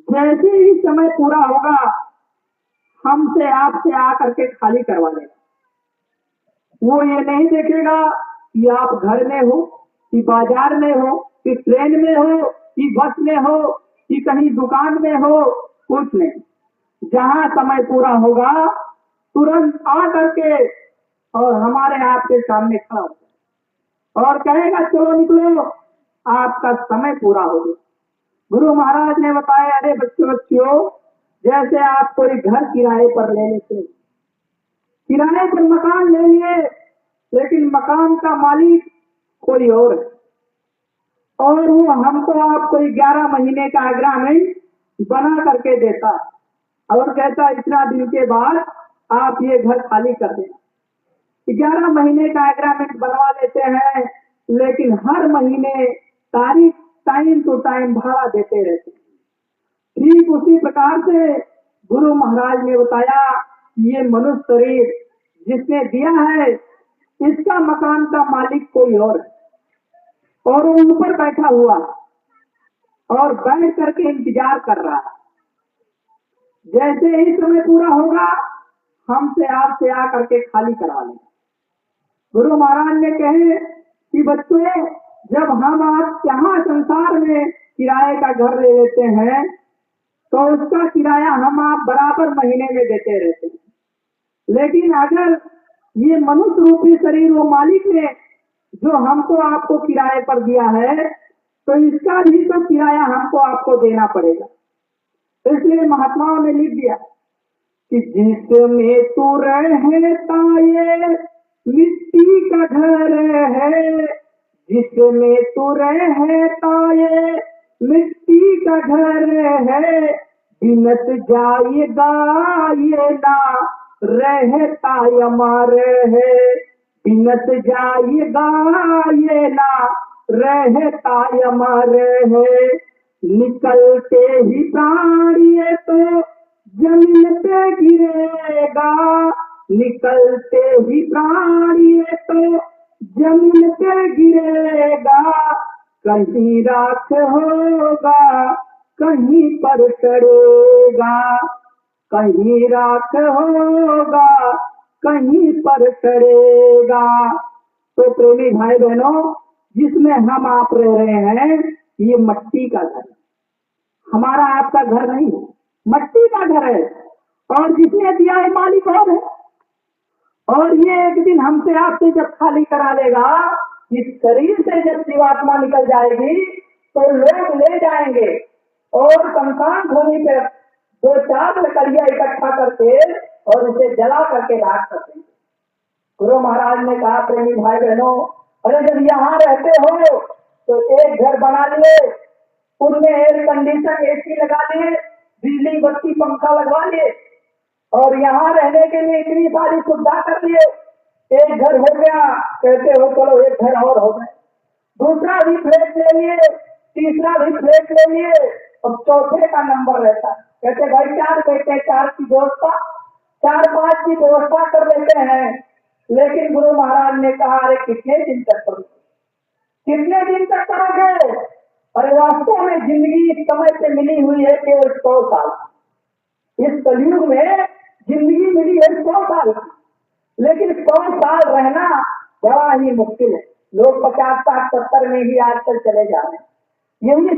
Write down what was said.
जैसे ही समय पूरा होगा हमसे आपसे आकर के खाली करवा लेगा। वो ये नहीं देखेगा कि आप घर में हो, कि बाजार में हो, कि ट्रेन में हो, कि बस में हो, कि कहीं दुकान में हो, कुछ नहीं। जहां समय पूरा होगा तुरंत आ करके और हमारे आपके सामने खड़ा हो और कहेगा चलो निकलो, आपका समय पूरा हो गया। गुरु महाराज ने बताया, अरे बच्चों, जैसे आप कोई घर किराए पर ले लेते, किराए पर मकान ले लिए, लेकिन मकान का मालिक कोई और है और वो हमको आपको 11 महीने का एग्रीमेंट बना करके देता और कहता इतना दिन के बाद आप ये घर खाली कर देना। 11 महीने का एग्रीमेंट बनवा लेते हैं, लेकिन हर महीने तारीख टाइम टू टाइम भाड़ा देते रहते हैं। ठीक उसी प्रकार से गुरु महाराज ने बताया, ये मनुष्य शरीर जिसने दिया है, इसका मकान का मालिक कोई और है और वो ऊपर बैठा हुआ और बैठ करके इंतजार कर रहा है। जैसे ही समय पूरा होगा हमसे आपसे आकर के खाली करा लेगा। गुरु महाराज ने कहे कि बच्चों, जब हम आप यहाँ संसार में किराए का घर ले लेते हैं तो उसका किराया हम आप बराबर महीने में देते रहते हैं, लेकिन अगर ये मनुष्य रूपी शरीर वो मालिक ने जो हमको आपको किराए पर दिया है तो इसका भी तो किराया हमको आपको देना पड़ेगा। इसलिए महात्माओं ने लिख दिया कि जिसमें तू रहता ये मिट्टी का घर है, जिसमें तू रहता ये मिट्टी का घर है, बिनत जाएगा ये ना रहता अमर है, बिनत जाएगा ये ना रहता अमर है। निकलते ही प्राण ये तो जमीन पे गिरेगा, निकलते ही प्राण ये तो जमीन पे गिरेगा, कहीं राख होगा कहीं पर चढ़ेगा, कहीं राख होगा कहीं पर चढ़ेगा। तो प्रेमी भाई बहनों, जिसमें हम आप रह रहे हैं ये मट्टी का घर है, हमारा आपका घर नहीं है, मट्टी का घर है और जिसने दिया है मालिक और है। और ये एक दिन हमसे आपसे जब खाली करा देगा, इस शरीर से जब जीवात्मा निकल जाएगी तो लोग ले जाएंगे और शमशान भूमि पे 2-4 लकड़ियां इकट्ठा करके और उसे जला करके राख कर देंगे। गुरु महाराज ने कहा, प्रेमी भाई बहनों, अरे जब यहाँ रहते हो तो एक घर बना लिए, उनमें एयर कंडीशन एसी लगा लिए, बिजली बत्ती पंखा लगवा लिए और यहाँ रहने के लिए इतनी सारी सुविधा कर लिए। एक घर हो गया, कहते हो चलो एक घर और हो गए, दूसरा भी फ्लैट ले लिए, तीसरा भी फ्लैट ले लिए और चौथे का नंबर रहता है। कहते भाई 4 बेटे 4 की व्यवस्था, 4-5 की व्यवस्था कर लेते हैं। लेकिन गुरु महाराज ने कहा, अरे कितने दिन तक करोगे, कितने दिन तक करोगे? अरे वास्तव में जिंदगी इस समय से मिली हुई है केवल 100 साल। इस कलयुग में जिंदगी मिली है 100 साल, लेकिन 100 साल रहना बड़ा ही मुश्किल है। लोग 50, 60, 70 में ही आजकल चले जा रहे हैं। यही